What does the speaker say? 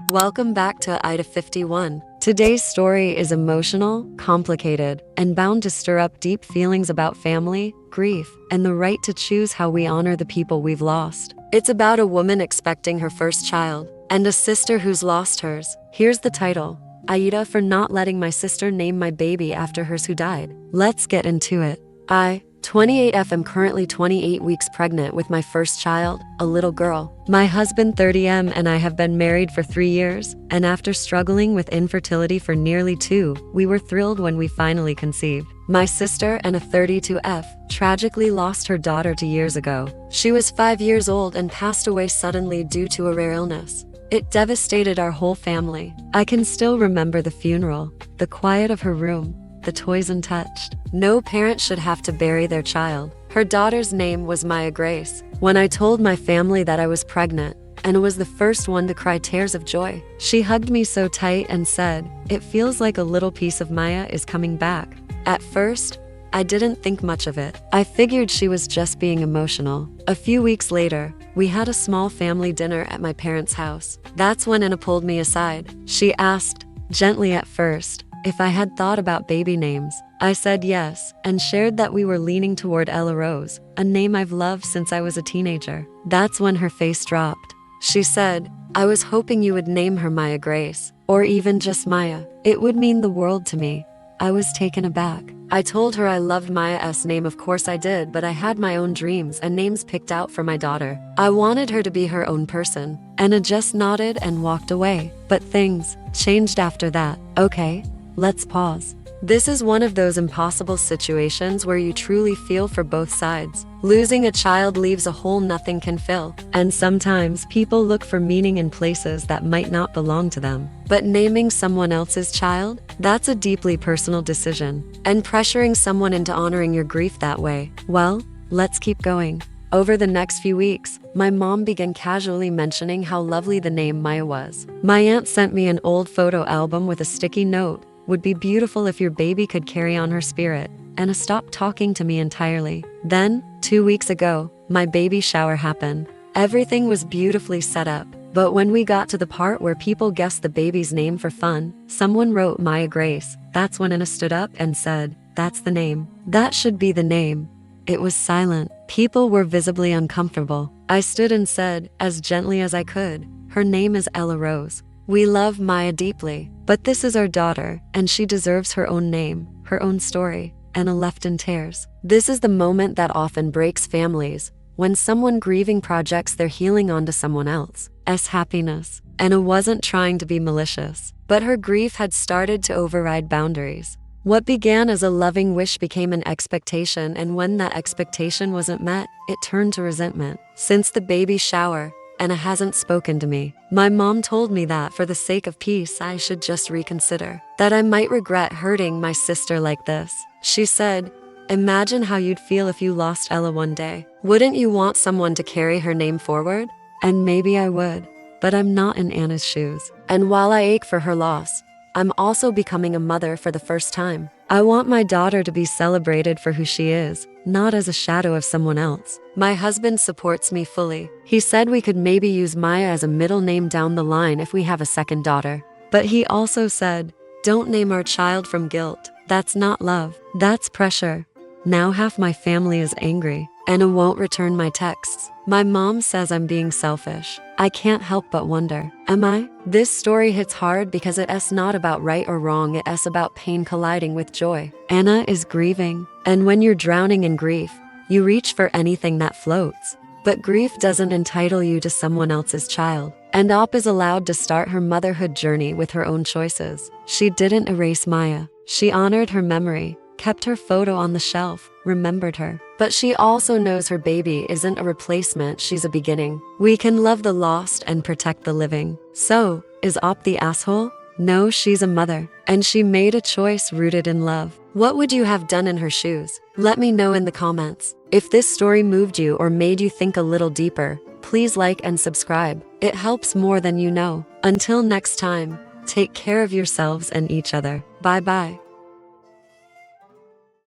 Welcome back to AITA 51. Today's story is emotional, complicated, and bound to stir up deep feelings about family, grief, and the right to choose how we honor the people we've lost. It's about a woman expecting her first child and a sister who's lost hers. Here's the title: AITA for not letting my sister name my baby after hers who died. Let's get into it. I, 28F, am currently 28 weeks pregnant with my first child, a little girl. My husband 30M and I have been married for 3 years, and after struggling with infertility for nearly 2, we were thrilled when we finally conceived. My sister and a 32F tragically lost her daughter 2 years ago. She was 5 years old and passed away suddenly due to a rare illness. It devastated our whole family. I can still remember the funeral, the quiet of her room, the toys untouched. No parent should have to bury their child. Her daughter's name was Maya Grace. When I told my family that I was pregnant, and was the first one to cry tears of joy, she hugged me so tight and said, "It feels like a little piece of Maya is coming back." At first, I didn't think much of it. I figured she was just being emotional. A few weeks later, we had a small family dinner at my parents' house. That's when Anna pulled me aside. She asked, gently at first, if I had thought about baby names. I said yes, and shared that we were leaning toward Ella Rose, a name I've loved since I was a teenager. That's when her face dropped. She said, "I was hoping you would name her Maya Grace, or even just Maya. It would mean the world to me." I was taken aback. I told her I loved Maya's name. Of course I did, but I had my own dreams and names picked out for my daughter. I wanted her to be her own person. Anna just nodded and walked away. But things changed after that. Okay, let's pause. This is one of those impossible situations where you truly feel for both sides. Losing a child leaves a hole nothing can fill, and sometimes people look for meaning in places that might not belong to them. But naming someone else's child? That's a deeply personal decision. And pressuring someone into honoring your grief that way, well, let's keep going. Over the next few weeks, my mom began casually mentioning how lovely the name Maya was. My aunt sent me an old photo album with a sticky note: "Would be beautiful if your baby could carry on her spirit." Anna stopped talking to me entirely. Then, 2 weeks ago, my baby shower happened. Everything was beautifully set up. But when we got to the part where people guessed the baby's name for fun, someone wrote Maya Grace. That's when Anna stood up and said, "That's the name. That should be the name." It was silent. People were visibly uncomfortable. I stood and said, as gently as I could, "Her name is Ella Rose. We love Maya deeply, but this is our daughter, and she deserves her own name, her own story." Anna left in tears. This is the moment that often breaks families, when someone grieving projects their healing onto someone else's happiness. Anna wasn't trying to be malicious, but her grief had started to override boundaries. What began as a loving wish became an expectation, and when that expectation wasn't met, it turned to resentment. Since the baby shower, Anna hasn't spoken to me. My mom told me that for the sake of peace I should just reconsider, that I might regret hurting my sister like this. She said, "Imagine how you'd feel if you lost Ella one day. Wouldn't you want someone to carry her name forward?" And maybe I would, but I'm not in Anna's shoes. And while I ache for her loss, I'm also becoming a mother for the first time. I want my daughter to be celebrated for who she is, not as a shadow of someone else. My husband supports me fully. He said we could maybe use Maya as a middle name down the line if we have a second daughter. But he also said, "Don't name our child from guilt. That's not love. That's pressure." Now half my family is angry. Anna won't return my texts. My mom says I'm being selfish. I can't help but wonder, am I? This story hits hard because it's not about right or wrong, it's about pain colliding with joy. Anna is grieving, and when you're drowning in grief, you reach for anything that floats. But grief doesn't entitle you to someone else's child. And Op is allowed to start her motherhood journey with her own choices. She didn't erase Maya. She honored her memory, kept her photo on the shelf, remembered her. But she also knows her baby isn't a replacement, she's a beginning. We can love the lost and protect the living. So, is Op the asshole? No, she's a mother, and she made a choice rooted in love. What would you have done in her shoes? Let me know in the comments. If this story moved you or made you think a little deeper, please like and subscribe. It helps more than you know. Until next time, take care of yourselves and each other. Bye-bye.